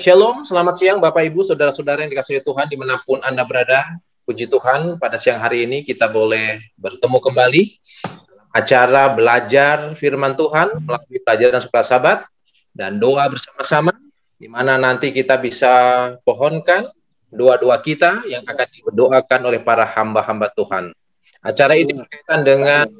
Shalom, selamat siang Bapak Ibu, Saudara-saudara yang dikasihi Tuhan dimanapun Anda berada. Puji Tuhan, pada siang hari ini kita boleh bertemu kembali dalam acara belajar firman Tuhan melalui pelajaran Suka Sabat dan doa bersama-sama, di mana nanti kita bisa pohonkan doa-doa kita yang akan didoakan oleh para hamba-hamba Tuhan. Acara ini berkaitan dengan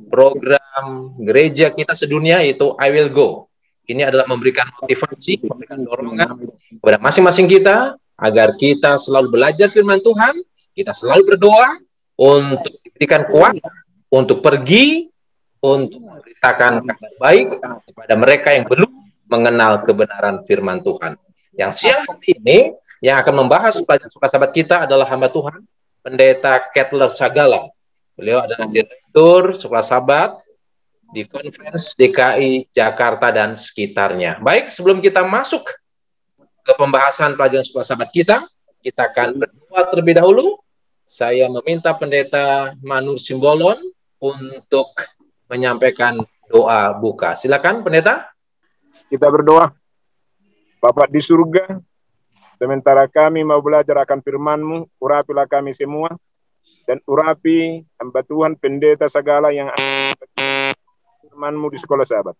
program gereja kita sedunia, yaitu I Will Go. Ini adalah memberikan motivasi, memberikan dorongan kepada masing-masing kita agar kita selalu belajar firman Tuhan, kita selalu berdoa untuk diberikan kuasa untuk pergi, untuk memberitakan kabar baik kepada mereka yang belum mengenal kebenaran firman Tuhan. Yang siang hari ini yang akan membahas pelajaran Suka Sabat kita adalah hamba Tuhan, Pendeta Kettler Sagala. Beliau adalah Direktur Suka Sabat di Conference DKI Jakarta dan sekitarnya. Baik, sebelum kita masuk ke pembahasan pelajaran Suka Sabat kita akan berdoa terlebih dahulu. Saya meminta Pendeta Manur Simbolon untuk menyampaikan doa buka. Silakan, Pendeta. Kita berdoa. Bapak di surga, sementara kami mau belajar akan firman-Mu, urapilah kami semua, dan urapi hamba Tuhan Pendeta Sagala yang firman-Mu di sekolah sahabat.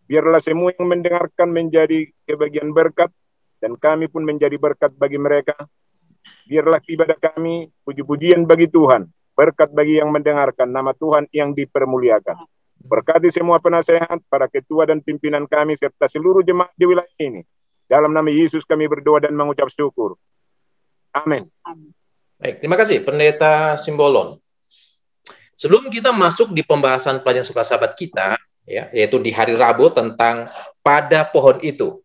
Biarlah semua yang mendengarkan menjadi kebagian berkat, dan kami pun menjadi berkat bagi mereka. Biarlah ibadah kami puji-pujian bagi Tuhan, berkat bagi yang mendengarkan, nama Tuhan yang dipermuliakan. Berkati semua penasehat, para ketua dan pimpinan kami, serta seluruh jemaat di wilayah ini. Dalam nama Yesus kami berdoa dan mengucap syukur. Amin. Baik, terima kasih Pendeta Simbolon. Sebelum kita masuk di pembahasan pelajaran Suka Sabat kita, ya, yaitu di hari Rabu tentang pada pohon itu,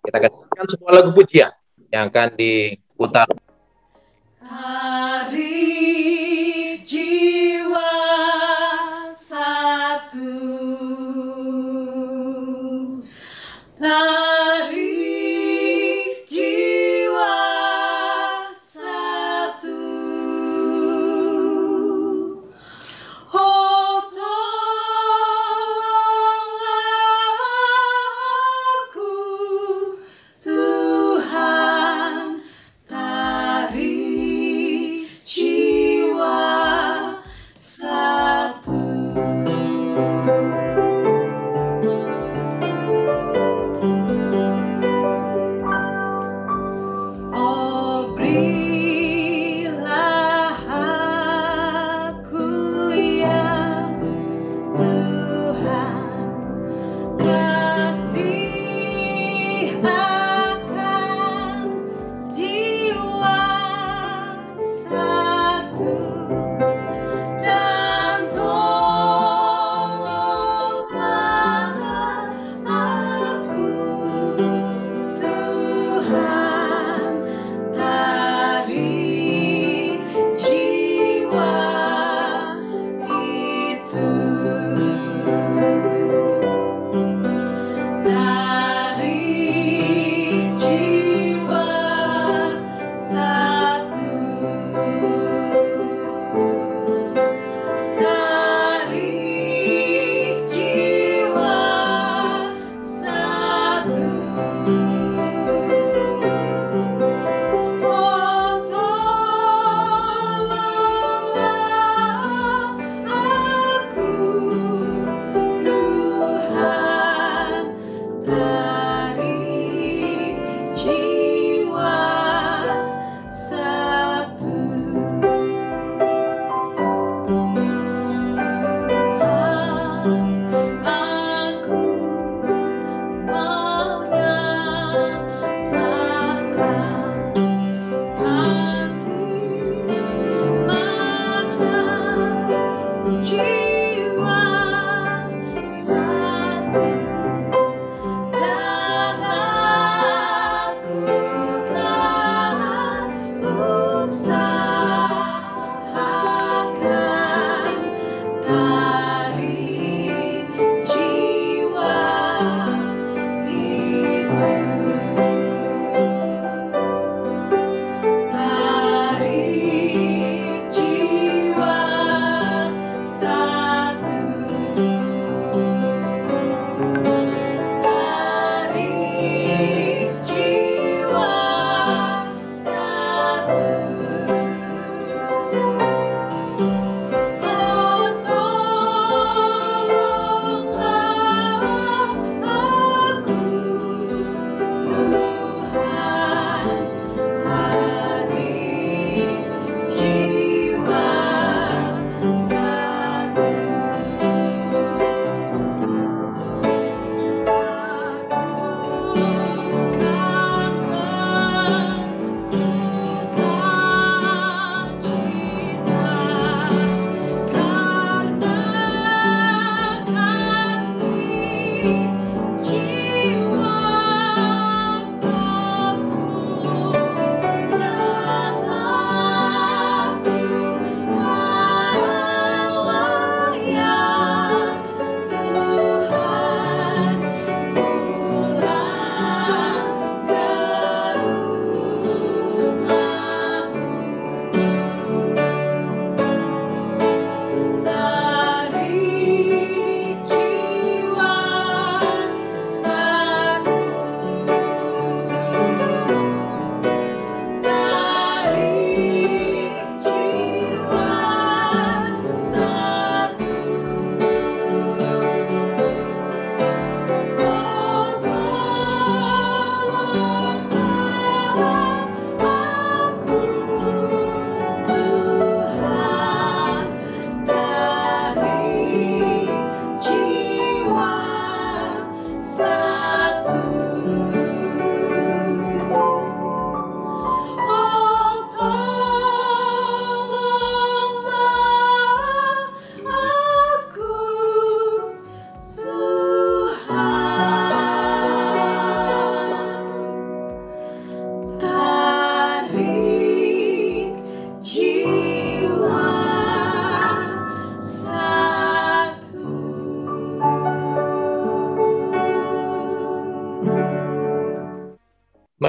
kita akan dengarkan sebuah lagu pujian yang akan diputar. Hari jiwa satu, hari jiwa satu. Oh, tolonglah aku, Tuhan, tarik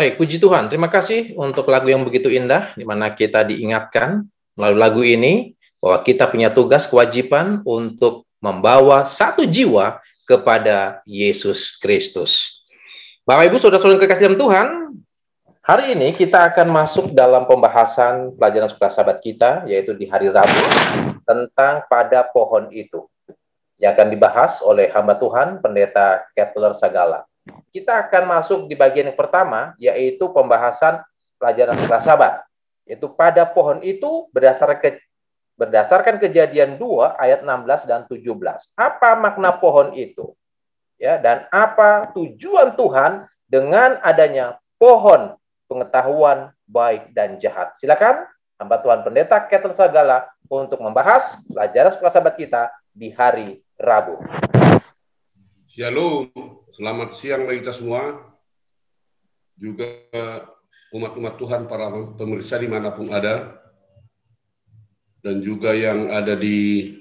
Baik, puji Tuhan. Terima kasih untuk lagu yang begitu indah, di mana kita diingatkan melalui lagu ini bahwa kita punya tugas kewajiban untuk membawa satu jiwa kepada Yesus Kristus. Bapak Ibu, saudara-saudara yang kekasih dalam Tuhan, hari ini kita akan masuk dalam pembahasan pelajaran sekolah sahabat kita, yaitu di hari Rabu, tentang pada pohon itu, yang akan dibahas oleh hamba Tuhan, Pendeta Kepler Sagala. Kita akan masuk di bagian yang pertama, yaitu pembahasan pelajaran sekolah sahabat, yaitu pada pohon itu berdasarkan Kejadian 2 ayat 16 dan 17. Apa makna pohon itu? Ya, dan apa tujuan Tuhan dengan adanya pohon pengetahuan baik dan jahat? Silakan hamba Tuhan Pendeta Kepler Sagala untuk membahas pelajaran sekolah sahabat kita di hari Rabu. Shalom, selamat siang bagi kita semua, juga umat-umat Tuhan, para pemirsa dimanapun ada, dan juga yang ada di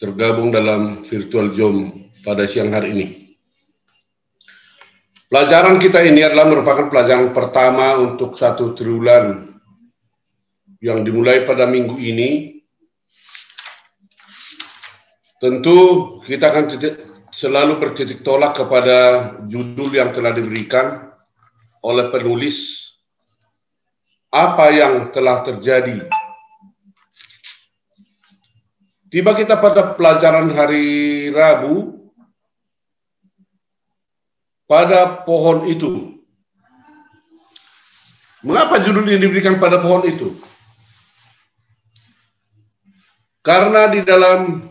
tergabung dalam virtual Zoom pada siang hari ini. Pelajaran kita ini adalah merupakan pelajaran pertama untuk satu triwulan yang dimulai pada minggu ini. Tentu kita akan selalu bertitik tolak kepada judul yang telah diberikan oleh penulis, apa yang telah terjadi. Tiba kita pada pelajaran hari Rabu, pada pohon itu. Mengapa judul ini diberikan pada pohon itu? Karena di dalam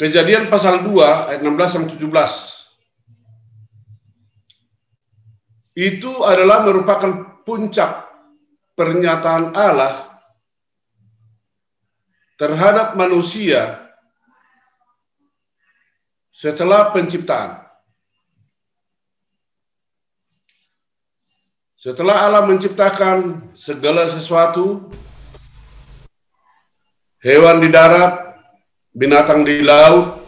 Kejadian pasal 2 ayat 16 sampai 17 itu adalah merupakan puncak pernyataan Allah terhadap manusia setelah penciptaan. Setelah Allah menciptakan segala sesuatu, hewan di darat, binatang di laut,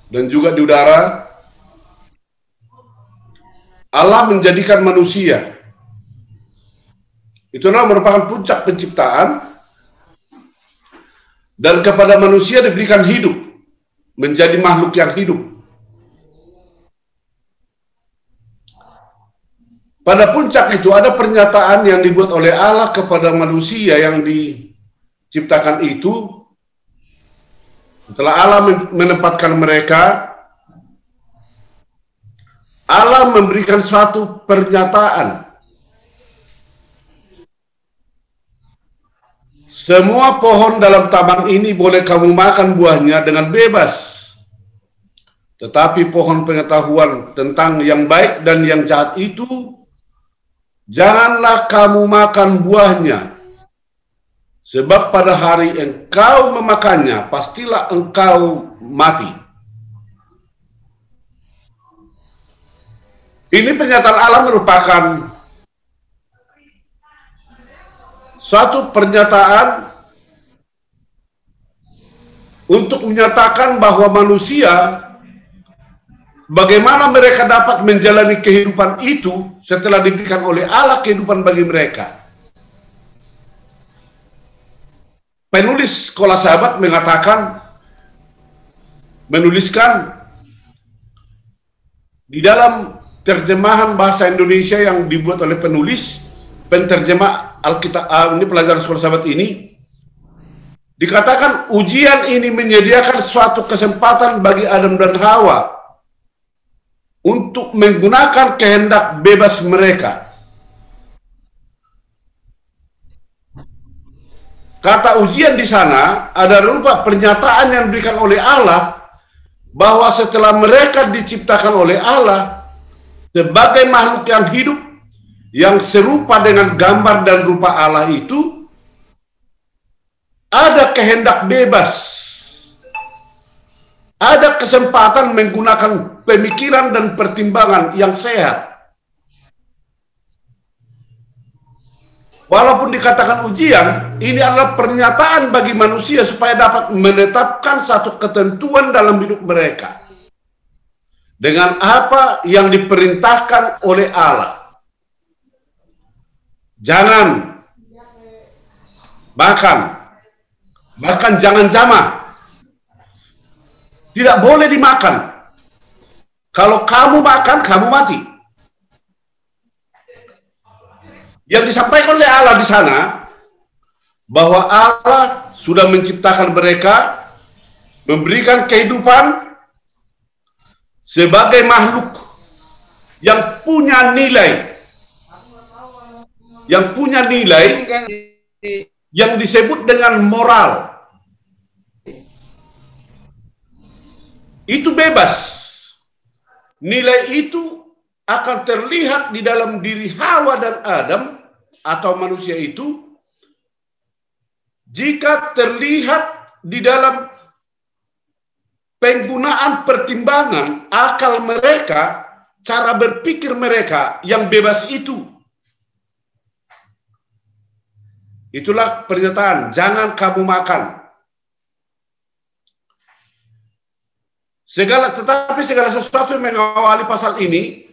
dan juga di udara, Allah menjadikan manusia. Itulah merupakan puncak penciptaan, dan kepada manusia diberikan hidup, menjadi makhluk yang hidup. Pada puncak itu ada pernyataan yang dibuat oleh Allah kepada manusia yang diciptakan itu. Setelah Allah menempatkan mereka, Allah memberikan suatu pernyataan. Semua pohon dalam taman ini boleh kamu makan buahnya dengan bebas. Tetapi pohon pengetahuan tentang yang baik dan yang jahat itu, janganlah kamu makan buahnya. Sebab pada hari engkau memakannya, pastilah engkau mati. Ini pernyataan Allah merupakan suatu pernyataan untuk menyatakan bahwa manusia, bagaimana mereka dapat menjalani kehidupan itu setelah diberikan oleh Allah kehidupan bagi mereka. Penulis sekolah sahabat menuliskan di dalam terjemahan bahasa Indonesia yang dibuat oleh penulis, penterjemah Alkitab, ini pelajaran sekolah sahabat ini, dikatakan ujian ini menyediakan suatu kesempatan bagi Adam dan Hawa untuk menggunakan kehendak bebas mereka. Kata ujian di sana ada rupa pernyataan yang diberikan oleh Allah bahwa setelah mereka diciptakan oleh Allah sebagai makhluk yang hidup yang serupa dengan gambar dan rupa Allah itu, ada kehendak bebas, ada kesempatan menggunakan pemikiran dan pertimbangan yang sehat. Walaupun dikatakan ujian, ini adalah pernyataan bagi manusia supaya dapat menetapkan satu ketentuan dalam hidup mereka. dengan apa yang diperintahkan oleh Allah. Jangan makan, bahkan jangan jamah. Tidak boleh dimakan. Kalau kamu makan, kamu mati. Yang disampaikan oleh Allah di sana, bahwa Allah sudah menciptakan mereka, memberikan kehidupan sebagai makhluk yang punya nilai, yang disebut dengan moral. Itu bebas. Nilai itu akan terlihat di dalam diri Hawa dan Adam atau manusia itu jika terlihat di dalam penggunaan pertimbangan akal mereka, cara berpikir mereka yang bebas itu. Itulah pernyataan, jangan kamu makan. Tetapi segala sesuatu yang mengawali pasal ini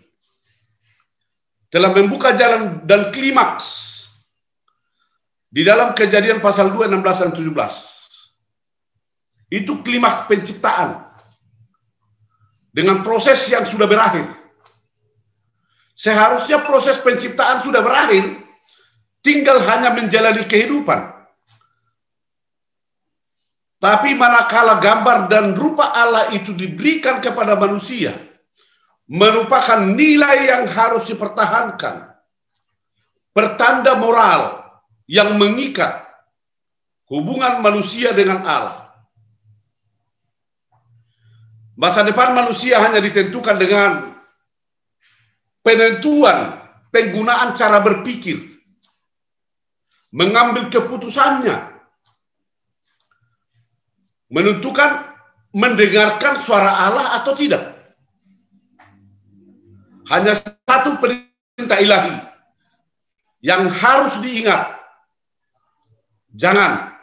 telah membuka jalan dan klimaks di dalam Kejadian pasal 2, 16 dan 17. Itu klimaks penciptaan dengan proses yang sudah berakhir. Seharusnya proses penciptaan sudah berakhir, tinggal hanya menjalani kehidupan. Tapi manakala gambar dan rupa Allah itu diberikan kepada manusia, merupakan nilai yang harus dipertahankan, pertanda moral yang mengikat hubungan manusia dengan Allah. Masa depan manusia hanya ditentukan dengan penentuan, penggunaan cara berpikir, mengambil keputusannya, menentukan mendengarkan suara Allah atau tidak. Hanya satu perintah ilahi yang harus diingat. Jangan.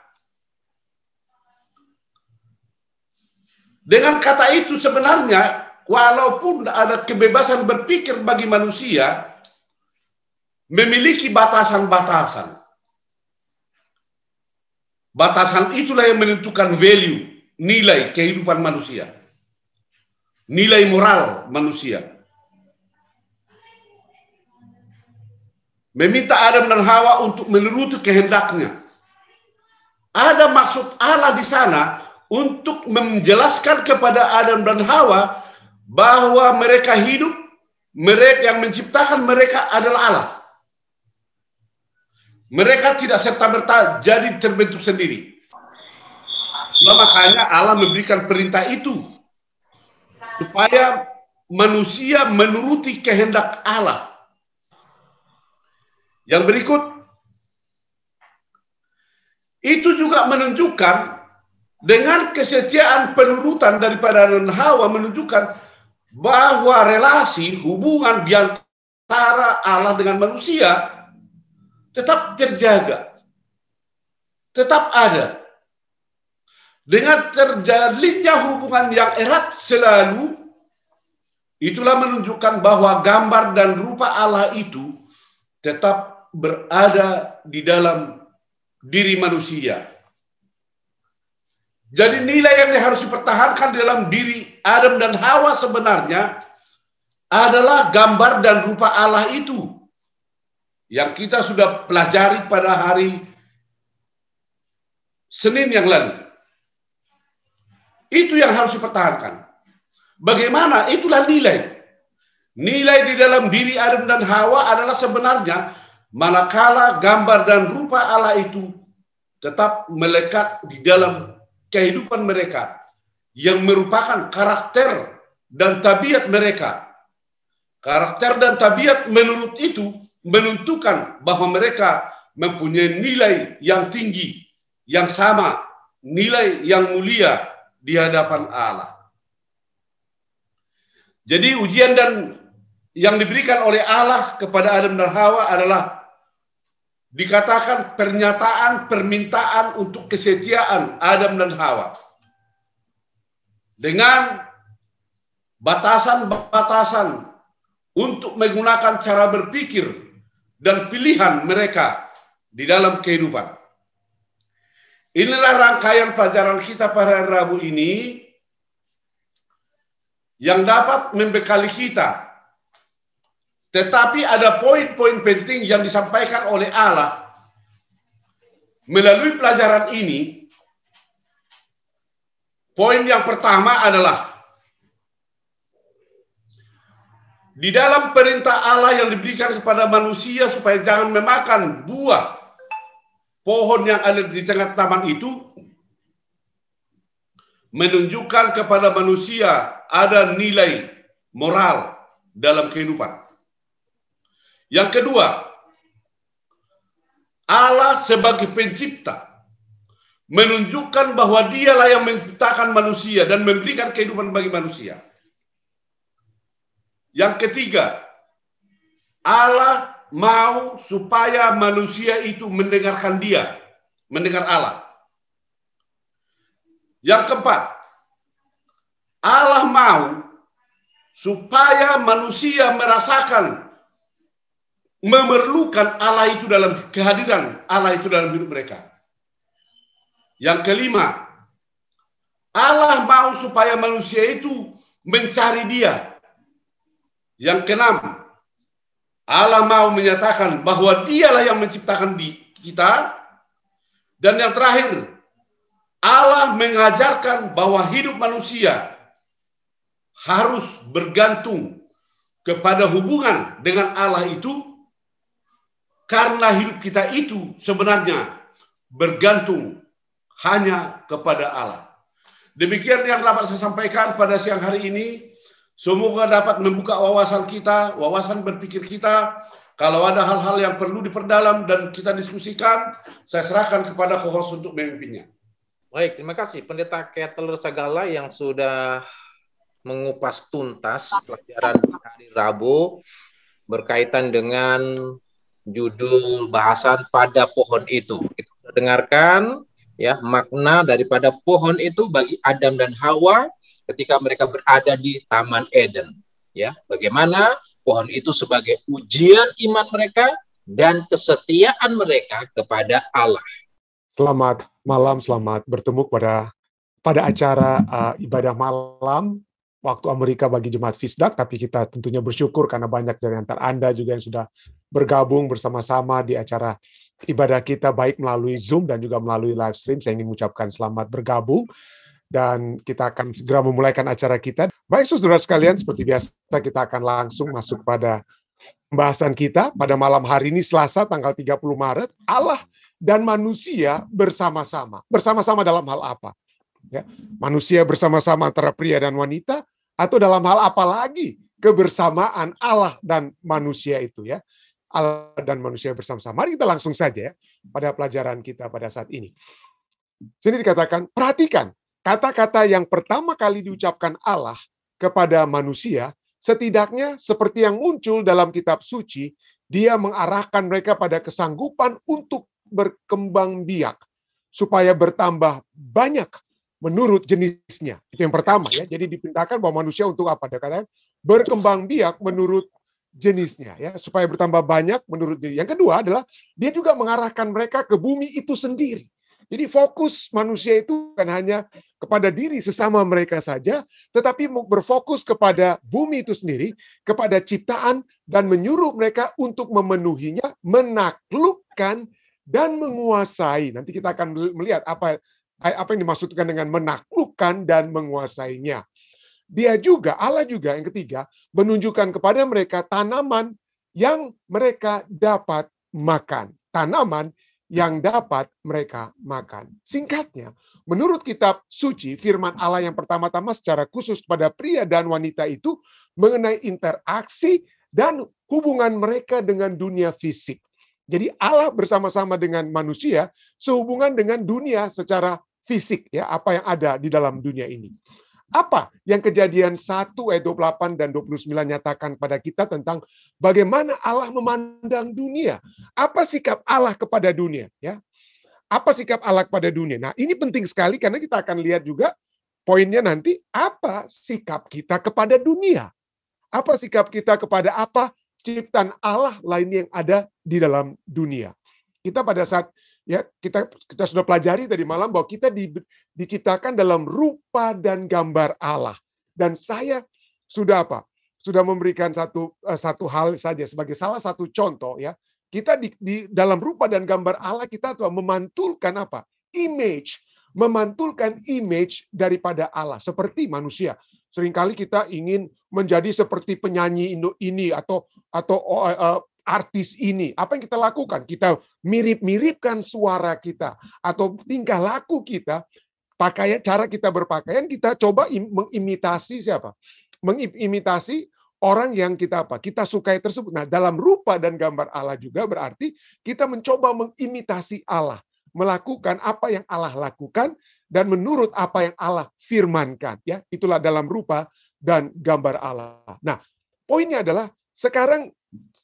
Dengan kata itu sebenarnya, walaupun ada kebebasan berpikir bagi manusia, memiliki batasan-batasan. Batasan itulah yang menentukan value, nilai kehidupan manusia. Nilai moral manusia. Meminta Adam dan Hawa untuk menuruti kehendaknya. Ada maksud Allah di sana untuk menjelaskan kepada Adam dan Hawa bahwa mereka hidup, mereka yang menciptakan mereka adalah Allah. Mereka tidak serta-merta jadi terbentuk sendiri. Makanya Allah memberikan perintah itu supaya manusia menuruti kehendak Allah. Yang berikut, itu juga menunjukkan dengan kesetiaan penurutan daripada Adam dan Hawa menunjukkan bahwa relasi hubungan di antara Allah dengan manusia tetap terjaga, tetap ada. Dengan terjalinnya hubungan yang erat selalu, itulah menunjukkan bahwa gambar dan rupa Allah itu tetap berada di dalam diri manusia. Jadi nilai yang harus dipertahankan dalam diri Adam dan Hawa sebenarnya adalah gambar dan rupa Allah itu yang kita sudah pelajari pada hari Senin yang lalu. Itu yang harus dipertahankan. Bagaimana? Itulah nilai. Nilai di dalam diri Adam dan Hawa adalah sebenarnya manakala gambar dan rupa Allah itu tetap melekat di dalam kehidupan mereka yang merupakan karakter dan tabiat mereka. Karakter dan tabiat menurut itu menentukan bahwa mereka mempunyai nilai yang tinggi, yang sama, nilai yang mulia di hadapan Allah. Jadi ujian dan yang diberikan oleh Allah kepada Adam dan Hawa adalah dikatakan pernyataan permintaan untuk kesetiaan Adam dan Hawa. Dengan batasan-batasan untuk menggunakan cara berpikir dan pilihan mereka di dalam kehidupan. Inilah rangkaian pelajaran kita pada Rabu ini yang dapat membekali kita. Tetapi ada poin-poin penting yang disampaikan oleh Allah melalui pelajaran ini. Poin yang pertama adalah di dalam perintah Allah yang diberikan kepada manusia supaya jangan memakan buah pohon yang ada di tengah taman itu, menunjukkan kepada manusia ada nilai moral dalam kehidupan. Yang kedua, Allah sebagai pencipta menunjukkan bahwa dialah yang menciptakan manusia dan memberikan kehidupan bagi manusia. Yang ketiga, Allah mau supaya manusia itu mendengarkan Dia, mendengar Allah. Yang keempat, Allah mau supaya manusia merasakan, memerlukan Allah itu dalam kehadiran Allah itu dalam hidup mereka. Yang kelima, Allah mau supaya manusia itu mencari Dia. Yang keenam, Allah mau menyatakan bahwa Dialah yang menciptakan kita. Dan yang terakhir, Allah mengajarkan bahwa hidup manusia harus bergantung kepada hubungan dengan Allah itu, karena hidup kita itu sebenarnya bergantung hanya kepada Allah. Demikian yang dapat saya sampaikan pada siang hari ini. Semoga dapat membuka wawasan kita, wawasan berpikir kita. Kalau ada hal-hal yang perlu diperdalam dan kita diskusikan, saya serahkan kepada co-host untuk memimpinnya. Baik, terima kasih Pendeta Kettler Sagala yang sudah mengupas tuntas pelajaran hari Rabu berkaitan dengan judul bahasan pada pohon itu. Kita sudah dengarkan ya makna daripada pohon itu bagi Adam dan Hawa ketika mereka berada di Taman Eden, ya, bagaimana pohon itu sebagai ujian iman mereka dan kesetiaan mereka kepada Allah. Selamat malam, selamat bertemu pada acara ibadah malam waktu Amerika bagi Jemaat Fisdak, tapi kita tentunya bersyukur karena banyak dari antara Anda juga yang sudah bergabung bersama-sama di acara ibadah kita baik melalui Zoom dan juga melalui live stream. Saya ingin mengucapkan selamat bergabung. Dan kita akan segera memulaikan acara kita. Baik, saudara sekalian, seperti biasa kita akan langsung masuk pada pembahasan kita pada malam hari ini, Selasa tanggal 30 Maret. Allah dan manusia bersama-sama. Bersama-sama dalam hal apa? Ya, manusia bersama-sama antara pria dan wanita, atau dalam hal apa lagi kebersamaan Allah dan manusia itu, ya? Allah dan manusia bersama-sama. Mari kita langsung saja ya pada pelajaran kita pada saat ini. Sini dikatakan, perhatikan. Kata-kata yang pertama kali diucapkan Allah kepada manusia, setidaknya seperti yang muncul dalam kitab suci, Dia mengarahkan mereka pada kesanggupan untuk berkembang biak, supaya bertambah banyak menurut jenisnya. Itu yang pertama ya. Jadi diperintahkan bahwa manusia untuk apa? Dia katakan berkembang biak menurut jenisnya ya, supaya bertambah banyak menurut diri. Yang kedua adalah Dia juga mengarahkan mereka ke bumi itu sendiri. Jadi fokus manusia itu bukan hanya kepada diri sesama mereka saja, tetapi berfokus kepada bumi itu sendiri, kepada ciptaan, dan menyuruh mereka untuk memenuhinya, menaklukkan, dan menguasai. Nanti kita akan melihat apa yang dimaksudkan dengan menaklukkan dan menguasainya. Allah juga yang ketiga, menunjukkan kepada mereka tanaman yang mereka dapat makan. Tanaman yang dapat mereka makan. Singkatnya, menurut kitab suci, firman Allah yang pertama-tama secara khusus pada pria dan wanita itu mengenai interaksi dan hubungan mereka dengan dunia fisik. Jadi Allah bersama-sama dengan manusia sehubungan dengan dunia secara fisik, ya, apa yang ada di dalam dunia ini. Apa yang Kejadian 1 ayat 28 dan 29 nyatakan pada kita tentang bagaimana Allah memandang dunia? Apa sikap Allah kepada dunia? Ya, apa sikap Allah kepada dunia? Nah, ini penting sekali karena kita akan lihat juga poinnya nanti, apa sikap kita kepada dunia? Apa sikap kita kepada apa ciptaan Allah lain yang ada di dalam dunia? Kita pada saat kita sudah pelajari tadi malam bahwa kita diciptakan dalam rupa dan gambar Allah. Dan saya sudah sudah memberikan satu hal saja sebagai salah satu contoh ya. Kita di dalam rupa dan gambar Allah, kita memantulkan memantulkan image daripada Allah seperti manusia. Seringkali kita ingin menjadi seperti penyanyi ini atau artis ini. Apa yang kita lakukan? Kita mirip-miripkan suara kita atau tingkah laku kita, cara kita berpakaian, kita coba mengimitasi siapa? Mengimitasi orang yang kita sukai tersebut. Nah, dalam rupa dan gambar Allah juga berarti kita mencoba mengimitasi Allah, melakukan apa yang Allah lakukan dan menurut apa yang Allah firmankan, ya. Itulah dalam rupa dan gambar Allah. Nah, poinnya adalah sekarang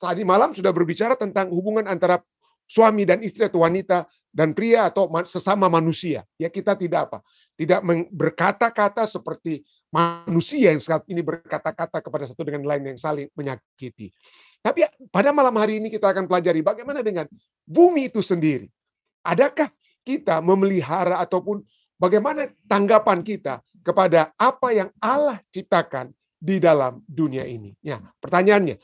tadi malam sudah berbicara tentang hubungan antara suami dan istri atau wanita dan pria atau sesama manusia. Ya, kita tidak berkata-kata seperti manusia yang saat ini berkata-kata kepada satu dengan lain yang saling menyakiti. Tapi pada malam hari ini kita akan pelajari bagaimana dengan bumi itu sendiri. Adakah kita memelihara ataupun bagaimana tanggapan kita kepada apa yang Allah ciptakan di dalam dunia ini? Ya, pertanyaannya,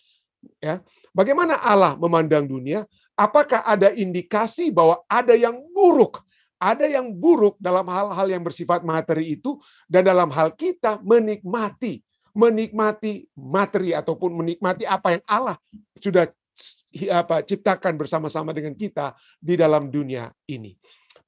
ya, bagaimana Allah memandang dunia? Apakah ada indikasi bahwa ada yang buruk? Ada yang buruk dalam hal-hal yang bersifat materi itu, dan dalam hal kita menikmati materi ataupun menikmati apa yang Allah sudah ciptakan bersama-sama dengan kita di dalam dunia ini.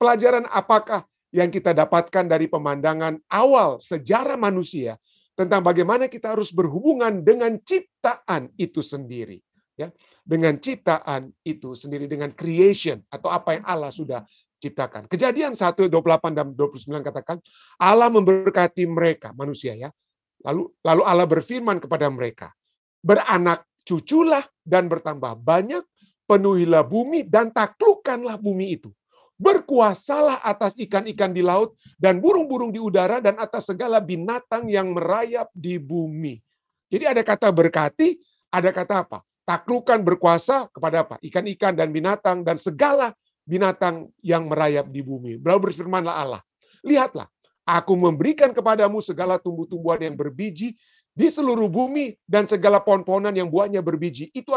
Pelajaran apakah yang kita dapatkan dari pemandangan awal sejarah manusia tentang bagaimana kita harus berhubungan dengan ciptaan itu sendiri, ya, dengan ciptaan itu sendiri, dengan creation atau apa yang Allah sudah ciptakan. Kejadian 1:28 dan 29 katakan Allah memberkati mereka, manusia, ya. Lalu Allah berfirman kepada mereka, beranak cuculah dan bertambah banyak, penuhilah bumi dan taklukkanlah bumi itu. Berkuasalah atas ikan-ikan di laut dan burung-burung di udara dan atas segala binatang yang merayap di bumi. Jadi ada kata berkati, ada kata apa? Taklukkan, berkuasa kepada apa? Ikan-ikan dan binatang dan segala binatang yang merayap di bumi. Lalu berfirmanlah Allah, lihatlah, aku memberikan kepadamu segala tumbuh-tumbuhan yang berbiji di seluruh bumi dan segala pohon-pohonan yang buahnya berbiji. Itu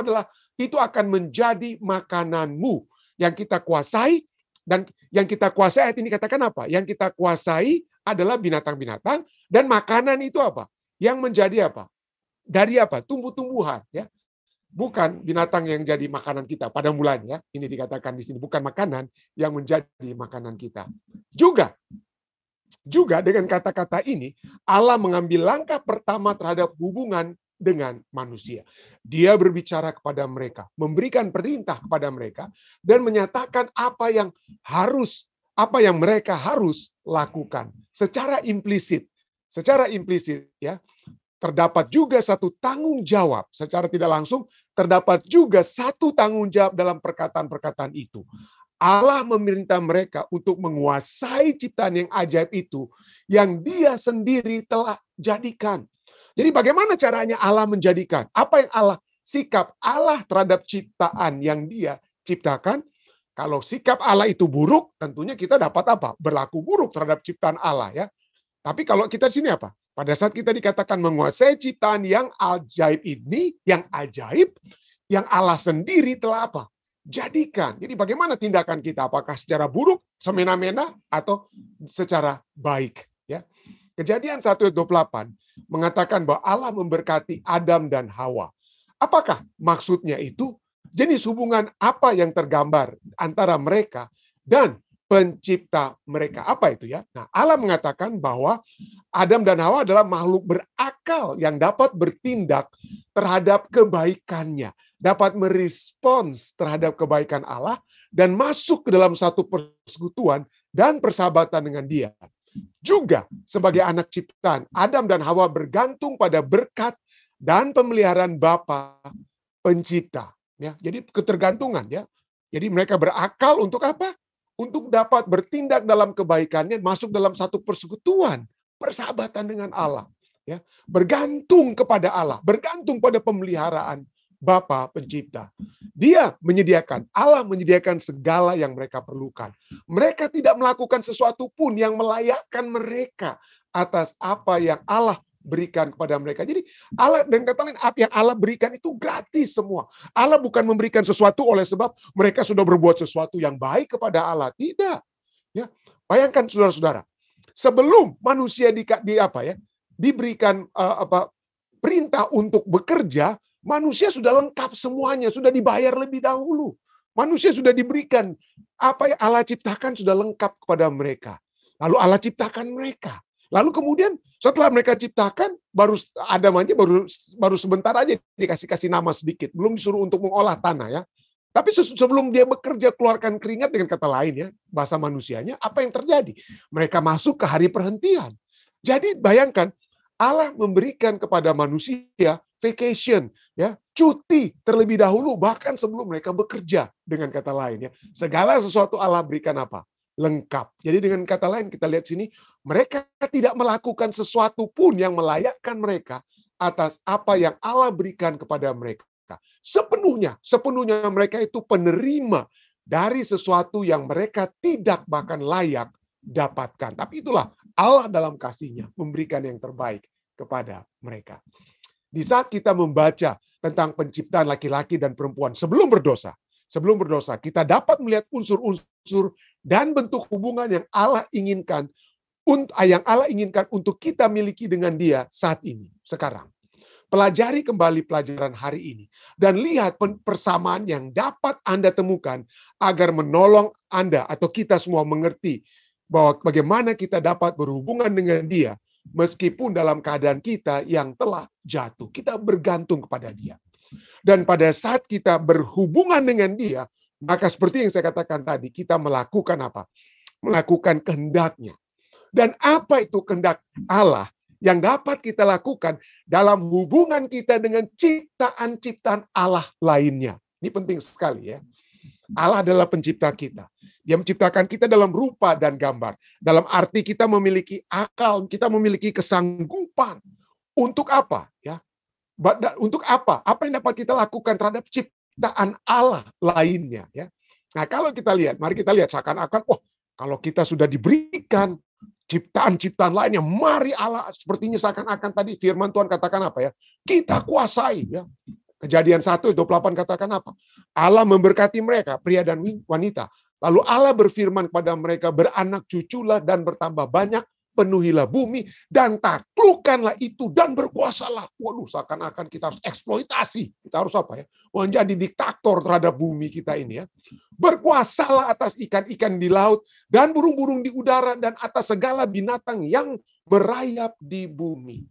akan menjadi makananmu yang kita kuasai. Dan yang kita kuasai, ayat ini katakan apa? Yang kita kuasai adalah binatang-binatang, dan makanan itu apa? Yang menjadi apa? Dari apa? Tumbuh-tumbuhan, ya. Bukan binatang yang jadi makanan kita pada mulanya. Ini dikatakan di sini, bukan makanan yang menjadi makanan kita. Juga dengan kata-kata ini, Allah mengambil langkah pertama terhadap hubungan dengan manusia. Dia berbicara kepada mereka, memberikan perintah kepada mereka, dan menyatakan apa yang mereka harus lakukan secara implisit. Secara implisit, ya. Terdapat juga satu tanggung jawab, secara tidak langsung terdapat juga satu tanggung jawab dalam perkataan-perkataan itu. Allah memerintah mereka untuk menguasai ciptaan yang ajaib itu yang Dia sendiri telah jadikan. Jadi bagaimana caranya Allah menjadikan? Apa yang sikap Allah terhadap ciptaan yang Dia ciptakan? Kalau sikap Allah itu buruk, tentunya kita dapat apa? Berlaku buruk terhadap ciptaan Allah, ya. Tapi kalau kita di sini apa? Pada saat kita dikatakan menguasai ciptaan yang ajaib ini, yang ajaib, yang Allah sendiri telah apa? Jadikan. Jadi bagaimana tindakan kita? Apakah secara buruk, semena-mena, atau secara baik? Ya. Kejadian 1:28 mengatakan bahwa Allah memberkati Adam dan Hawa. Apakah maksudnya itu? Jenis hubungan apa yang tergambar antara mereka dan pencipta mereka? Apa itu, ya? Nah, Allah mengatakan bahwa Adam dan Hawa adalah makhluk berakal yang dapat bertindak terhadap kebaikannya, dapat merespons terhadap kebaikan Allah, dan masuk ke dalam satu persekutuan dan persahabatan dengan Dia. Juga sebagai anak ciptaan, Adam dan Hawa bergantung pada berkat dan pemeliharaan Bapa pencipta. Ya, jadi ketergantungan, ya. Jadi mereka berakal untuk apa? Untuk dapat bertindak dalam kebaikannya, masuk dalam satu persekutuan persahabatan dengan Allah, ya, bergantung kepada Allah, bergantung pada pemeliharaan Bapa Pencipta. Allah menyediakan segala yang mereka perlukan. Mereka tidak melakukan sesuatu pun yang melayakkan mereka atas apa yang Allah berikan kepada mereka. Jadi Allah, dan kata lain, apa yang Allah berikan itu gratis semua. Allah bukan memberikan sesuatu oleh sebab mereka sudah berbuat sesuatu yang baik kepada Allah. Tidak. Ya, bayangkan saudara-saudara, sebelum manusia diberikan perintah untuk bekerja, manusia sudah lengkap semuanya, sudah dibayar lebih dahulu. Manusia sudah diberikan apa yang Allah ciptakan sudah lengkap kepada mereka. Lalu Allah ciptakan mereka. Lalu kemudian setelah mereka ciptakan, baru Adam aja baru sebentar aja dikasih nama sedikit, belum disuruh untuk mengolah tanah, ya. Tapi sebelum dia bekerja keluarkan keringat, dengan kata lain, ya, bahasa manusianya, apa yang terjadi? Mereka masuk ke hari perhentian. Jadi bayangkan, Allah memberikan kepada manusia vacation, ya, cuti terlebih dahulu, bahkan sebelum mereka bekerja. Dengan kata lain, ya, segala sesuatu Allah berikan apa? Lengkap. Jadi dengan kata lain, kita lihat sini, mereka tidak melakukan sesuatu pun yang melayakkan mereka atas apa yang Allah berikan kepada mereka. Sepenuhnya mereka itu penerima dari sesuatu yang mereka tidak bahkan layak dapatkan. Tapi itulah Allah dalam kasih-Nya memberikan yang terbaik kepada mereka. Di saat kita membaca tentang penciptaan laki-laki dan perempuan sebelum berdosa, kita dapat melihat unsur-unsur dan bentuk hubungan yang Allah inginkan untuk kita miliki dengan Dia saat ini, sekarang. Pelajari kembali pelajaran hari ini dan lihat persamaan yang dapat Anda temukan agar menolong Anda atau kita semua mengerti bahwa bagaimana kita dapat berhubungan dengan Dia meskipun dalam keadaan kita yang telah jatuh. Kita bergantung kepada Dia. Dan pada saat kita berhubungan dengan Dia, maka seperti yang saya katakan tadi, kita melakukan apa? Melakukan kehendak-Nya. Dan apa itu kehendak Allah yang dapat kita lakukan dalam hubungan kita dengan ciptaan-ciptaan Allah lainnya? Ini penting sekali, ya. Allah adalah pencipta kita. Dia menciptakan kita dalam rupa dan gambar. Dalam arti kita memiliki akal, kita memiliki kesanggupan. Untuk apa? Ya. Untuk apa? Apa yang dapat kita lakukan terhadap ciptaan Allah lainnya, ya. Nah, kalau kita lihat, mari kita lihat seakan-akan, kalau kita sudah diberikan ciptaan-ciptaan lainnya, mari Allah, sepertinya seakan-akan tadi firman Tuhan katakan apa, ya? Kita kuasai, ya. Kejadian 1:28 katakan apa? Allah memberkati mereka, pria dan wanita. Lalu Allah berfirman kepada mereka, beranak cuculah dan bertambah banyak, penuhilah bumi dan taklukkanlah itu dan berkuasalah. Waduh, seakan-akan kita harus eksploitasi. Kita harus apa, ya? Menjadi diktator terhadap bumi kita ini, ya. Berkuasalah atas ikan-ikan di laut dan burung-burung di udara dan atas segala binatang yang merayap di bumi.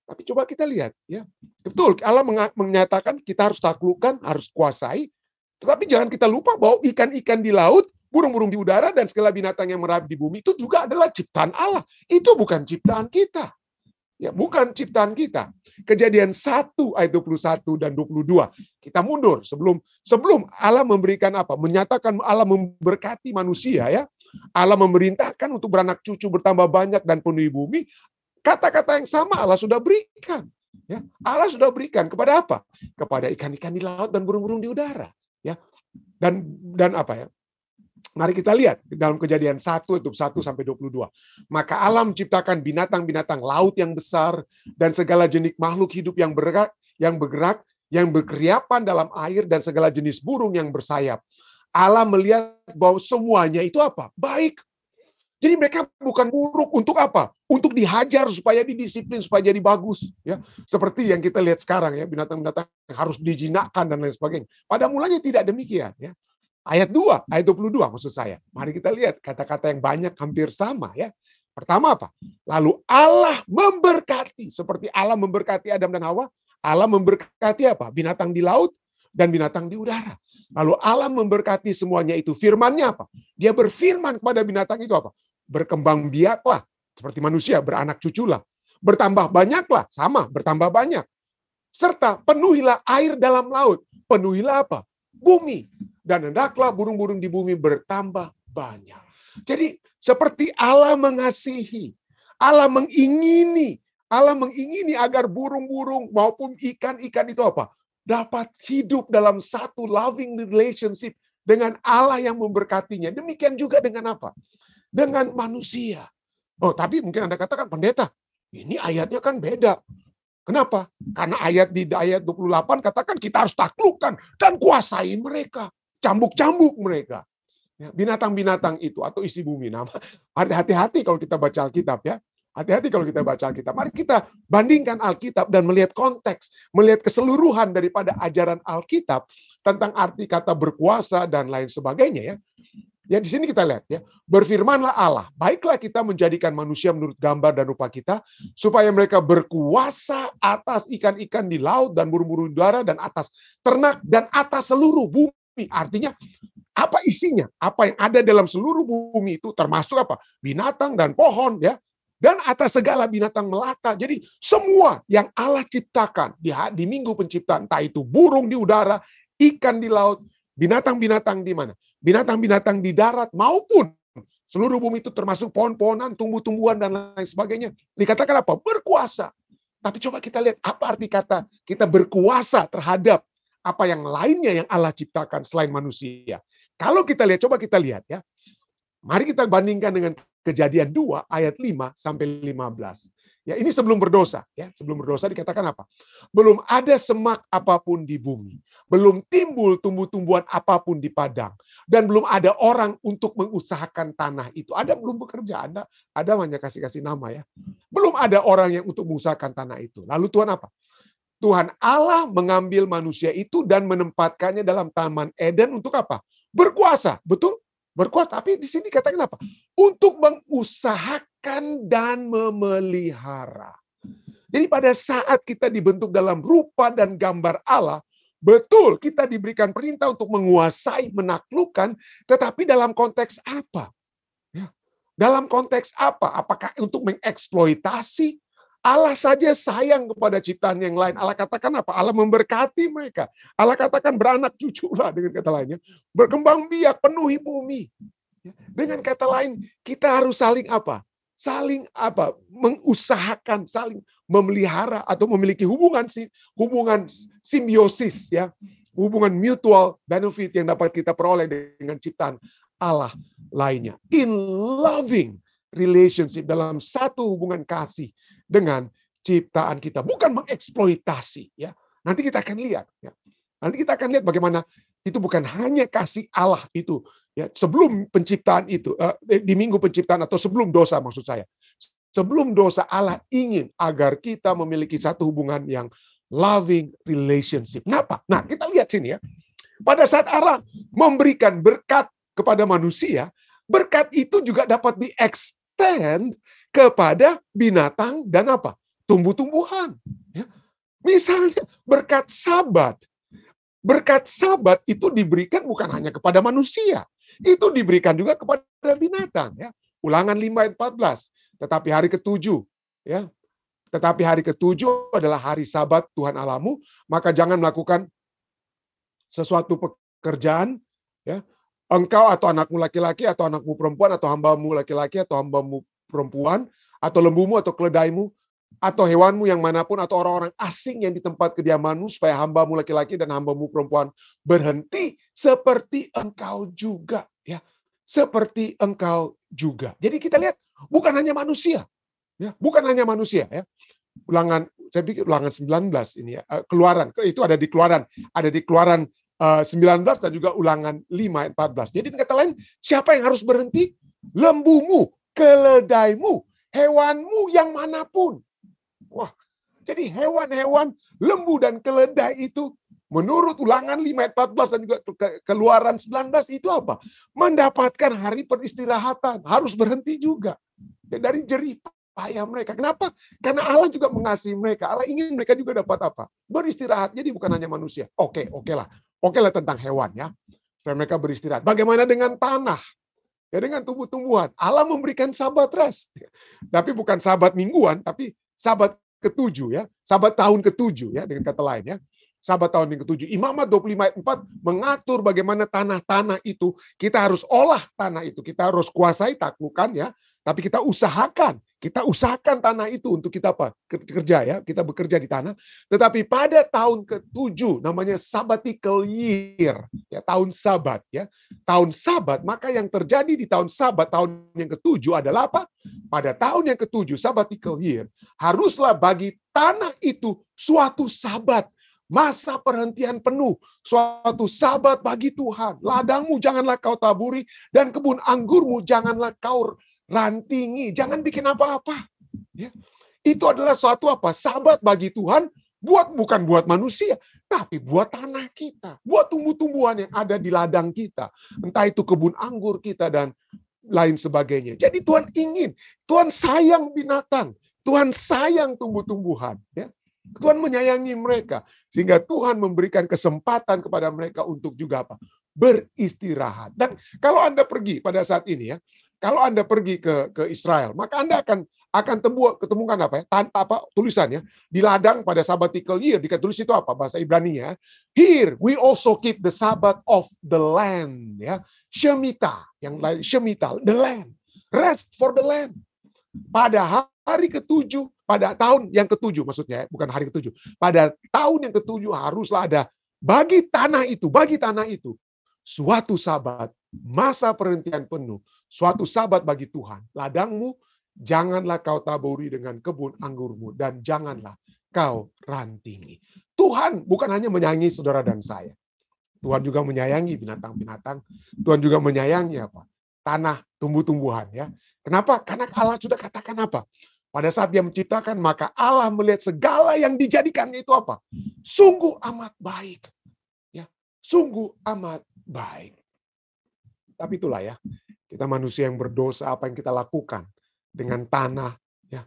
Tapi coba kita lihat, ya. Betul, Allah menyatakan kita harus taklukkan, harus kuasai. Tetapi jangan kita lupa bahwa ikan-ikan di laut, burung-burung di udara, dan segala binatang yang merayap di bumi itu juga adalah ciptaan Allah. Itu bukan ciptaan kita. Ya, bukan ciptaan kita. Kejadian 1 ayat 21 dan 22. Kita mundur sebelum Allah memberikan apa? Menyatakan Allah memberkati manusia, ya. Allah memerintahkan untuk beranak cucu, bertambah banyak dan penuhi bumi. Kata-kata yang sama Allah sudah berikan. Ya, Allah sudah berikan kepada apa? Kepada ikan-ikan di laut dan burung-burung di udara. Ya, dan apa, ya? Mari kita lihat dalam Kejadian 1 ayat 1 sampai 22. Maka Allah menciptakan binatang-binatang laut yang besar dan segala jenis makhluk hidup yang bergerak, yang berkeriapan dalam air dan segala jenis burung yang bersayap. Allah melihat bahwa semuanya itu apa? Baik. Jadi mereka bukan buruk untuk apa? Untuk dihajar supaya didisiplin, supaya jadi bagus, ya. Seperti yang kita lihat sekarang, ya, binatang-binatang harus dijinakkan dan lain sebagainya. Pada mulanya tidak demikian, ya. Ayat 22 maksud saya. Mari kita lihat kata-kata yang banyak hampir sama, ya. Pertama apa? Lalu Allah memberkati, seperti Allah memberkati Adam dan Hawa, Allah memberkati apa? Binatang di laut dan binatang di udara. Lalu Allah memberkati semuanya itu. Firman-Nya apa? Dia berfirman kepada binatang itu apa? Berkembang biaklah, seperti manusia, beranak cuculah. Bertambah banyaklah, sama, bertambah banyak. Serta penuhilah air dalam laut. Penuhilah apa? Bumi. Dan hendaklah burung-burung di bumi bertambah banyak. Jadi seperti Allah mengasihi, Allah mengingini agar burung-burung maupun ikan-ikan itu apa? Dapat hidup dalam satu loving relationship dengan Allah yang memberkatinya. Demikian juga dengan apa? Dengan manusia. Oh, tapi mungkin Anda katakan, pendeta, ini ayatnya kan beda. Kenapa? Karena di ayat 28 katakan kita harus taklukkan dan kuasai mereka. Cambuk-cambuk mereka. Ya, binatang-binatang itu atau isi bumi. Nah, hati-hati kalau kita baca Alkitab ya. Hati-hati kalau kita baca Alkitab. Mari kita bandingkan Alkitab dan melihat konteks, melihat keseluruhan daripada ajaran Alkitab tentang arti kata berkuasa dan lain sebagainya ya. Ya di sini kita lihat ya, berfirmanlah Allah, baiklah kita menjadikan manusia menurut gambar dan rupa kita, supaya mereka berkuasa atas ikan-ikan di laut dan burung-burung di udara dan atas ternak dan atas seluruh bumi. Artinya apa isinya? Apa yang ada dalam seluruh bumi itu termasuk apa? Binatang dan pohon ya. Dan atas segala binatang melata. Jadi semua yang Allah ciptakan di minggu penciptaan, entah itu burung di udara, ikan di laut, binatang-binatang di mana? Binatang-binatang di darat maupun seluruh bumi itu termasuk pohon-pohonan, tumbuh-tumbuhan dan lain sebagainya. Dikatakan apa? Berkuasa. Tapi coba kita lihat apa arti kata kita berkuasa terhadap apa yang lainnya yang Allah ciptakan selain manusia. Kalau kita lihat, coba kita lihat ya. Mari kita bandingkan dengan Kejadian 2 ayat 5 sampai 15. Ya, ini sebelum berdosa ya. Sebelum berdosa dikatakan apa? Belum ada semak apapun di bumi, belum timbul tumbuh-tumbuhan apapun di padang, dan belum ada orang untuk mengusahakan tanah itu. Ada belum bekerja, ada hanya kasih nama ya. Belum ada orang yang untuk mengusahakan tanah itu. Lalu Tuhan apa? Tuhan Allah mengambil manusia itu dan menempatkannya dalam Taman Eden untuk apa? Berkuasa, betul? Berkuasa, tapi di sini katakan apa? Untuk mengusahakan dan memelihara. Jadi pada saat kita dibentuk dalam rupa dan gambar Allah, betul kita diberikan perintah untuk menguasai, menaklukkan, tetapi dalam konteks apa? Ya. Dalam konteks apa? Apakah untuk mengeksploitasi? Allah saja sayang kepada ciptaan yang lain. Allah katakan apa? Allah memberkati mereka. Allah katakan beranak cuculah dengan kata lainnya. Berkembang biak, penuhi bumi. Dengan kata lain, kita harus saling apa? Saling apa? Mengusahakan, saling memelihara atau memiliki hubungan simbiosis ya. Hubungan mutual benefit yang dapat kita peroleh dengan ciptaan Allah lainnya. In loving relationship, dalam satu hubungan kasih dengan ciptaan kita, bukan mengeksploitasi ya. Nanti kita akan lihat ya. Nanti kita akan lihat bagaimana itu bukan hanya kasih Allah itu ya, sebelum penciptaan itu di minggu penciptaan atau sebelum dosa maksud saya. Sebelum dosa Allah ingin agar kita memiliki satu hubungan yang loving relationship. Kenapa? Nah, kita lihat sini ya. Pada saat Allah memberikan berkat kepada manusia, berkat itu juga dapat diextend kepada binatang dan apa? Tumbuh-tumbuhan. Ya. Misalnya berkat Sabat. Berkat Sabat itu diberikan bukan hanya kepada manusia. Itu diberikan juga kepada binatang. Ya. Ulangan 5 ayat 14. Tetapi hari ke-7. Ya. Tetapi hari ke-7 adalah hari Sabat Tuhan Allahmu. Maka jangan melakukan sesuatu pekerjaan. Ya. Engkau atau anakmu laki-laki atau anakmu perempuan atau hambamu laki-laki atau hambamu perempuan atau lembumu atau keledaimu atau hewanmu yang manapun atau orang-orang asing yang di tempat kediamanmu supaya hambamu laki-laki dan hambamu perempuan berhenti seperti engkau juga ya. Seperti engkau juga. Jadi kita lihat bukan hanya manusia ya, bukan hanya manusia ya. Ulangan saya pikir ulangan 19 ini ya. Keluaran itu ada di Keluaran 19 dan juga ulangan 5 ayat 14. Jadi kata lain, siapa yang harus berhenti? Lembumu, keledaimu, hewanmu yang manapun. Wah, jadi hewan-hewan, lembu dan keledai itu menurut ulangan 5 ayat 14 dan juga Keluaran 19 itu apa? Mendapatkan hari peristirahatan, harus berhenti juga. Dari jerih payah mereka. Kenapa? Karena Allah juga mengasihi mereka. Allah ingin mereka juga dapat apa? Beristirahat. Jadi bukan hanya manusia. Oke lah tentang hewan ya. Supaya mereka beristirahat. Bagaimana dengan tanah? Ya dengan tumbuh-tumbuhan. Allah memberikan Sabat rest. Tapi bukan Sabat mingguan, tapi Sabat ke-7 ya. Sabat tahun ke-7 ya dengan kata lain ya. Sabat tahun yang ke-7. Imamat 25 ayat 4 mengatur bagaimana tanah-tanah itu kita harus olah tanah itu. Kita harus kuasai, taklukkan ya. Tapi kita usahakan Kita usahakan tanah itu untuk kita apa? Kerja ya, kita bekerja di tanah. Tetapi pada tahun ke-7 namanya sabbatical year, ya, tahun Sabat ya. Tahun Sabat, maka yang terjadi di tahun Sabat tahun yang ke-7 adalah apa? Pada tahun yang ke-7 sabbatical year, haruslah bagi tanah itu suatu Sabat, masa perhentian penuh, suatu Sabat bagi Tuhan. Ladangmu janganlah kau taburi dan kebun anggurmu janganlah kau rantingi, jangan bikin apa-apa. Ya. Itu adalah suatu apa? Sabat bagi Tuhan, bukan buat manusia, tapi buat tanah kita, buat tumbuh-tumbuhan yang ada di ladang kita, entah itu kebun anggur kita dan lain sebagainya. Jadi Tuhan sayang binatang, Tuhan sayang tumbuh-tumbuhan. Ya. Tuhan menyayangi mereka, sehingga Tuhan memberikan kesempatan kepada mereka untuk juga apa? Beristirahat. Dan kalau Anda pergi pada saat ini ya, kalau Anda pergi ke Israel, maka Anda akan ketemukan apa ya? Tulisannya di ladang pada sabbatical year ditulis itu apa bahasa Ibrani-nya? Here we also keep the Sabbath of the land, ya. Shemitah, yang lain Shemitah, the land. Rest for the land. Pada hari ke-7, pada tahun yang ke-7 maksudnya, bukan hari ke-7. Pada tahun yang ke-7 haruslah ada bagi tanah itu suatu Sabat, masa perhentian penuh, suatu Sabat bagi Tuhan. Ladangmu janganlah kau taburi dengan kebun anggurmu, dan janganlah kau rantingi. Tuhan bukan hanya menyayangi saudara dan saya. Tuhan juga menyayangi binatang-binatang. Tuhan juga menyayangi apa? Tanah, tumbuh-tumbuhan. Ya. Kenapa? Karena Allah sudah katakan apa? Pada saat Dia menciptakan, maka Allah melihat segala yang dijadikannya itu apa? Sungguh amat baik. Ya, sungguh amat baik. Tapi itulah ya, kita manusia yang berdosa, apa yang kita lakukan dengan tanah, ya,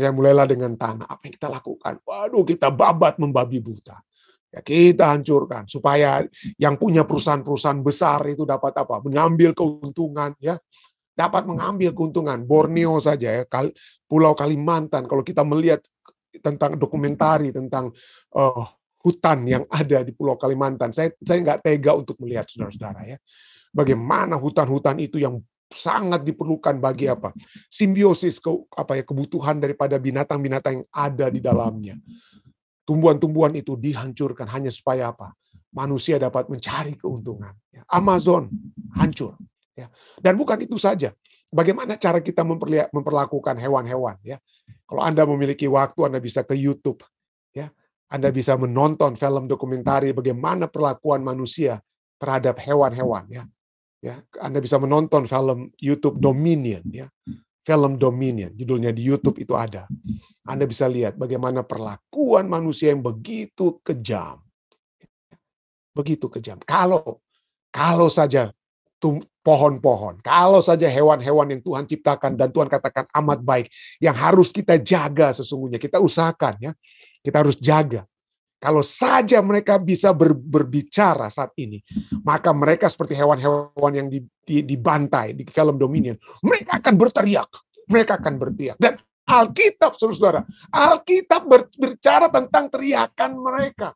mulailah dengan tanah, apa yang kita lakukan? Waduh, kita babat membabi buta. Ya, kita hancurkan supaya yang punya perusahaan-perusahaan besar itu dapat apa? Mengambil keuntungan, ya, dapat mengambil keuntungan. Borneo saja, ya, Pulau Kalimantan. Kalau kita melihat tentang dokumentari tentang hutan yang ada di Pulau Kalimantan, saya nggak tega untuk melihat, saudara-saudara, ya. Bagaimana hutan-hutan itu yang sangat diperlukan bagi apa? Simbiosis kebutuhan daripada binatang-binatang yang ada di dalamnya. Tumbuhan-tumbuhan itu dihancurkan hanya supaya apa? Manusia dapat mencari keuntungan. Amazon hancur. Ya. Dan bukan itu saja. Bagaimana cara kita memperlakukan hewan-hewan? Ya. Kalau Anda memiliki waktu, Anda bisa ke YouTube. Ya. Anda bisa menonton film dokumentari bagaimana perlakuan manusia terhadap hewan-hewan. Ya. Ya, Anda bisa menonton film YouTube Dominion, ya, film Dominion, judulnya di YouTube itu ada. Anda bisa lihat bagaimana perlakuan manusia yang begitu kejam, begitu kejam. Kalau saja pohon-pohon, kalau saja hewan-hewan yang Tuhan ciptakan dan Tuhan katakan amat baik, yang harus kita jaga sesungguhnya, kita usahakan, ya, kita harus jaga. Kalau saja mereka bisa berbicara saat ini, maka mereka seperti hewan-hewan yang dibantai di film Dominion. Mereka akan berteriak. Mereka akan berteriak. Dan Alkitab, saudara-saudara, Alkitab berbicara tentang teriakan mereka.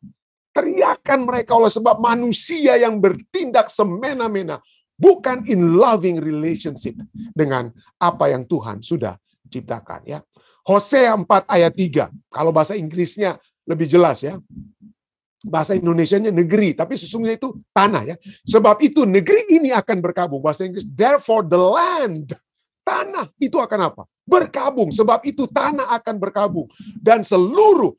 Teriakan mereka oleh sebab manusia yang bertindak semena-mena. Bukan in loving relationship dengan apa yang Tuhan sudah ciptakan. Ya. Hosea 4 ayat 3. Kalau bahasa Inggrisnya lebih jelas, ya. Bahasa Indonesianya negeri, tapi sesungguhnya itu tanah, ya. Sebab itu negeri ini akan berkabung. Bahasa Inggris, therefore the land, tanah itu akan apa? Berkabung. Sebab itu tanah akan berkabung. Dan seluruh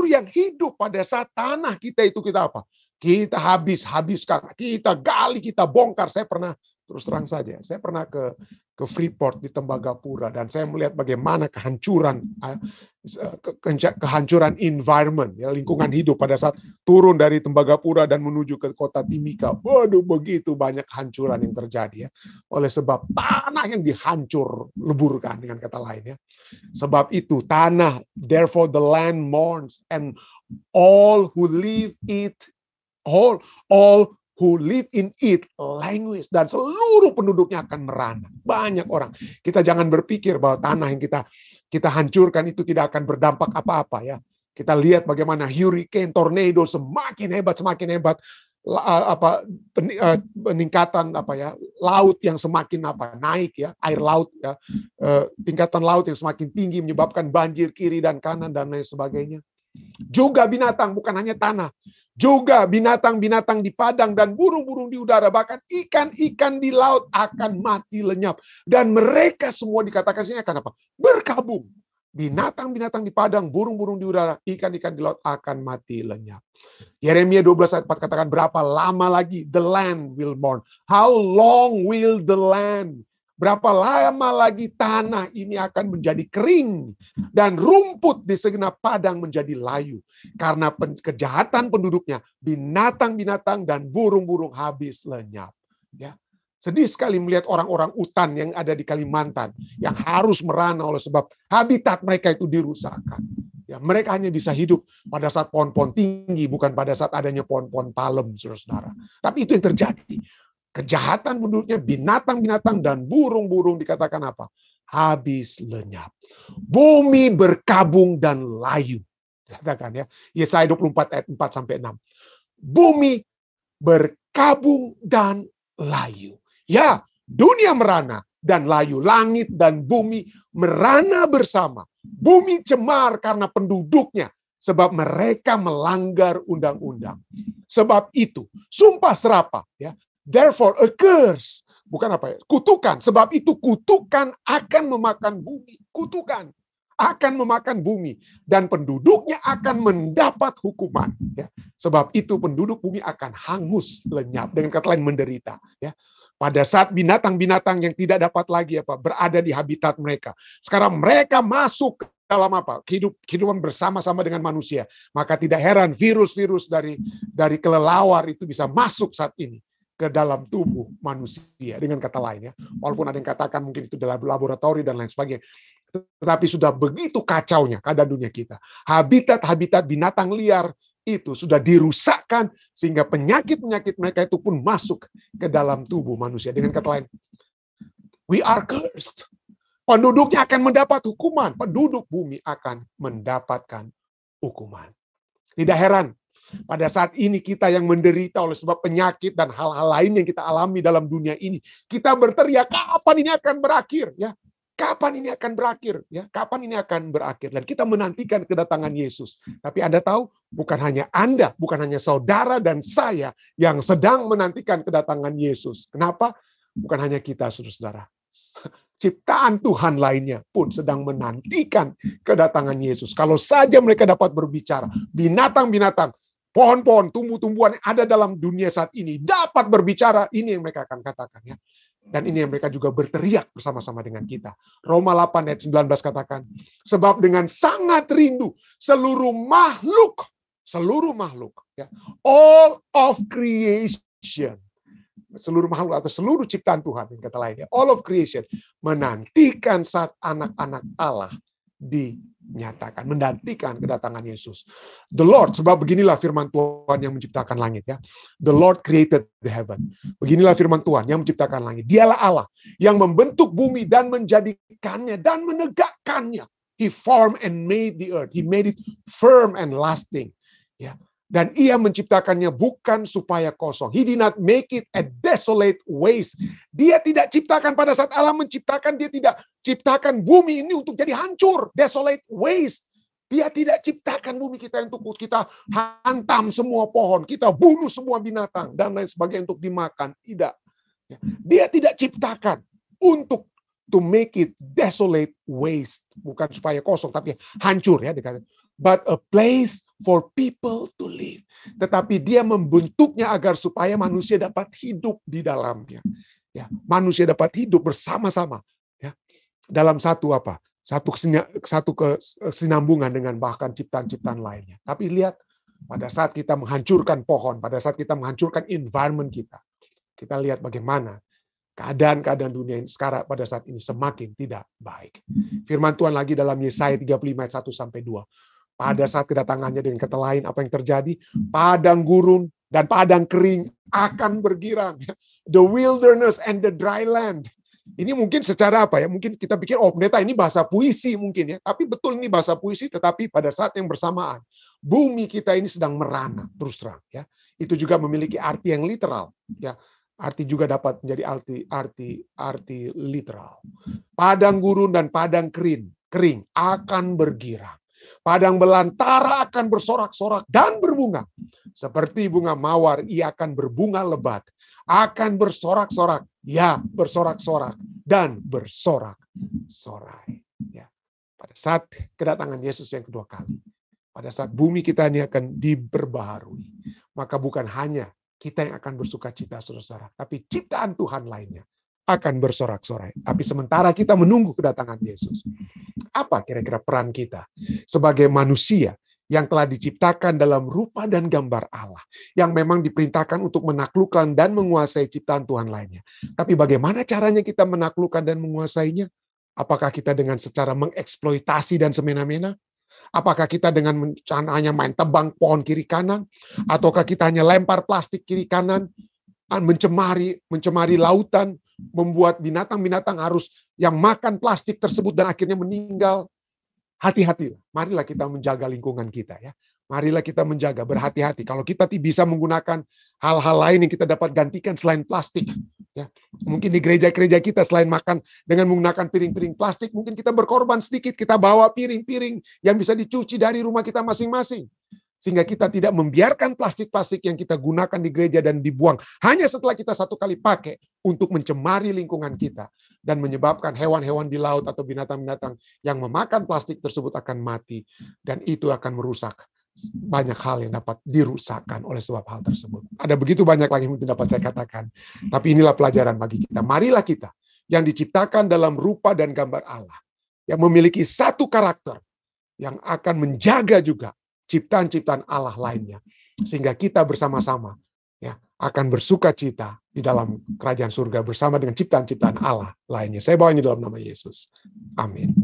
yang hidup pada saat tanah kita itu kita apa? Kita habiskan, kita gali, kita bongkar. Saya pernah, terus terang saja, saya pernah ke Freeport di Tembagapura, dan saya melihat bagaimana kehancuran environment, ya, lingkungan hidup pada saat turun dari Tembagapura dan menuju ke kota Timika. Waduh, begitu banyak kehancuran yang terjadi, ya, oleh sebab tanah yang dihancur leburkan, dengan kata lain, ya. Sebab itu tanah, therefore the land mourns, and all who live in it languish, dan seluruh penduduknya akan merana. Banyak orang. Kita jangan berpikir bahwa tanah yang kita hancurkan itu tidak akan berdampak apa-apa, ya. Kita lihat bagaimana hurricane, tornado semakin hebat. peningkatan laut yang semakin naik ya, air laut ya, tingkatan laut yang semakin tinggi menyebabkan banjir kiri dan kanan dan lain sebagainya. Juga binatang, bukan hanya tanah, juga binatang-binatang di padang dan burung-burung di udara, bahkan ikan-ikan di laut akan mati lenyap. Dan mereka semua dikatakan sini akan apa? Berkabung. Binatang-binatang di padang, burung-burung di udara, ikan-ikan di laut akan mati lenyap. Yeremia 12 ayat 4 katakan, berapa lama lagi the land will mourn? How long will the land? Berapa lama lagi tanah ini akan menjadi kering dan rumput di segenap padang menjadi layu. Karena kejahatan penduduknya, binatang-binatang dan burung-burung habis lenyap. Ya. Sedih sekali melihat orang-orang utan yang ada di Kalimantan yang harus merana oleh sebab habitat mereka itu dirusakkan. Ya, mereka hanya bisa hidup pada saat pohon-pohon tinggi, bukan pada saat adanya pohon-pohon palem, saudara-saudara. Tapi itu yang terjadi. Kejahatan penduduknya, binatang-binatang dan burung-burung dikatakan apa? Habis lenyap. Bumi berkabung dan layu. Katakan ya, Yesaya 24 ayat 4 sampai 6. Bumi berkabung dan layu. Ya, dunia merana dan layu, langit dan bumi merana bersama. Bumi cemar karena penduduknya, sebab mereka melanggar undang-undang. Sebab itu, sumpah serapah ya. Therefore a curse, bukan apa ya? Kutukan. Sebab itu kutukan akan memakan bumi. Kutukan akan memakan bumi dan penduduknya akan mendapat hukuman. Ya. Sebab itu penduduk bumi akan hangus lenyap, dengan kata lain menderita. Ya. Pada saat binatang-binatang yang tidak dapat lagi berada di habitat mereka, sekarang mereka masuk dalam kehidupan bersama-sama dengan manusia. Maka tidak heran virus-virus dari kelelawar itu bisa masuk saat ini ke dalam tubuh manusia, dengan kata lain ya. Walaupun ada yang katakan mungkin itu dalam laboratorium dan lain sebagainya. Tetapi sudah begitu kacaunya keadaan dunia kita. Habitat-habitat binatang liar itu sudah dirusakkan sehingga penyakit-penyakit mereka itu pun masuk ke dalam tubuh manusia. Dengan kata lain, we are cursed. Penduduknya akan mendapat hukuman. Penduduk bumi akan mendapatkan hukuman. Tidak heran pada saat ini kita yang menderita oleh sebab penyakit dan hal-hal lain yang kita alami dalam dunia ini, kita berteriak, kapan ini akan berakhir? Ya, kapan ini akan berakhir? Ya, kapan ini akan berakhir? Dan kita menantikan kedatangan Yesus. Tapi Anda tahu, bukan hanya Anda, bukan hanya saudara dan saya yang sedang menantikan kedatangan Yesus. Kenapa? Bukan hanya kita, saudara-saudara. Ciptaan Tuhan lainnya pun sedang menantikan kedatangan Yesus. Kalau saja mereka dapat berbicara, binatang-binatang, pohon-pohon, tumbuh-tumbuhan yang ada dalam dunia saat ini dapat berbicara, ini yang mereka akan katakan ya. Dan ini yang mereka juga berteriak bersama-sama dengan kita. Roma 8 ayat 19 katakan, sebab dengan sangat rindu seluruh makhluk ya, all of creation, seluruh makhluk atau seluruh ciptaan Tuhan, yang kata lainnya, all of creation, menantikan saat anak-anak Allah dinyatakan, menantikan kedatangan Yesus. The Lord, sebab beginilah firman Tuhan yang menciptakan langit ya. The Lord created the heaven. Beginilah firman Tuhan yang menciptakan langit. Dialah Allah yang membentuk bumi dan menjadikannya dan menegakkannya. He formed and made the earth. He made it firm and lasting. Ya. Dan ia menciptakannya bukan supaya kosong. He did not make it a desolate waste. Dia tidak ciptakan pada saat Allah menciptakan, dia tidak ciptakan bumi ini untuk jadi hancur. Desolate waste. Dia tidak ciptakan bumi kita untuk kita hantam semua pohon, kita bunuh semua binatang, dan lain sebagainya untuk dimakan. Tidak. Dia tidak ciptakan untuk to make it desolate waste. Bukan supaya kosong, tapi hancur ya dikatakan. But a place for people to live. Tetapi dia membentuknya agar supaya manusia dapat hidup di dalamnya. Ya, manusia dapat hidup bersama-sama ya. Dalam satu kesinambungan dengan bahkan ciptaan-ciptaan lainnya. Tapi lihat, pada saat kita menghancurkan pohon, pada saat kita menghancurkan environment kita lihat bagaimana keadaan dunia ini sekarang pada saat ini semakin tidak baik. Firman Tuhan lagi dalam Yesaya 35 ayat 1 sampai 2. Pada saat kedatangannya, dengan kata lain, apa yang terjadi? Padang gurun dan padang kering akan bergirang. The wilderness and the dry land. Ini mungkin secara apa ya? Mungkin kita pikir, oh pendeta ini bahasa puisi mungkin ya. Tapi betul ini bahasa puisi, tetapi pada saat yang bersamaan. Bumi kita ini sedang merana, terus terang ya. Itu juga memiliki arti yang literal ya. Arti juga dapat menjadi arti literal. Padang gurun dan padang kering akan bergirang. Padang belantara akan bersorak-sorak dan berbunga. Seperti bunga mawar, ia akan berbunga lebat. Akan bersorak-sorak, ya bersorak-sorak dan bersorak-sorai. Ya. Pada saat kedatangan Yesus yang kedua kali. Pada saat bumi kita ini akan diperbaharui. Maka bukan hanya kita yang akan bersuka cita, saudara-saudara, tapi ciptaan Tuhan lainnya akan bersorak-sorai. Tapi sementara kita menunggu kedatangan Yesus, apa kira-kira peran kita sebagai manusia yang telah diciptakan dalam rupa dan gambar Allah, yang memang diperintahkan untuk menaklukkan dan menguasai ciptaan Tuhan lainnya. Tapi bagaimana caranya kita menaklukkan dan menguasainya? Apakah kita dengan secara mengeksploitasi dan semena-mena? Apakah kita dengan hanya main tebang pohon kiri kanan? Ataukah kita hanya lempar plastik kiri kanan? Mencemari lautan, membuat binatang-binatang harus yang makan plastik tersebut dan akhirnya meninggal. Hati-hati, marilah kita menjaga lingkungan kita ya. Marilah kita menjaga, berhati-hati. Kalau kita bisa menggunakan hal-hal lain yang kita dapat gantikan selain plastik. Ya. Mungkin di gereja-gereja kita selain makan dengan menggunakan piring-piring plastik, mungkin kita berkorban sedikit, kita bawa piring-piring yang bisa dicuci dari rumah kita masing-masing. Sehingga kita tidak membiarkan plastik-plastik yang kita gunakan di gereja dan dibuang hanya setelah kita satu kali pakai untuk mencemari lingkungan kita dan menyebabkan hewan-hewan di laut atau binatang-binatang yang memakan plastik tersebut akan mati dan itu akan merusak banyak hal yang dapat dirusakkan oleh sebab hal tersebut. Ada begitu banyak lagi yang dapat saya katakan, tapi inilah pelajaran bagi kita. Marilah kita yang diciptakan dalam rupa dan gambar Allah, yang memiliki satu karakter yang akan menjaga juga ciptaan-ciptaan Allah lainnya, sehingga kita bersama-sama ya akan bersuka cita di dalam kerajaan surga bersama dengan ciptaan-ciptaan Allah lainnya. Saya bawa ini dalam nama Yesus. Amin.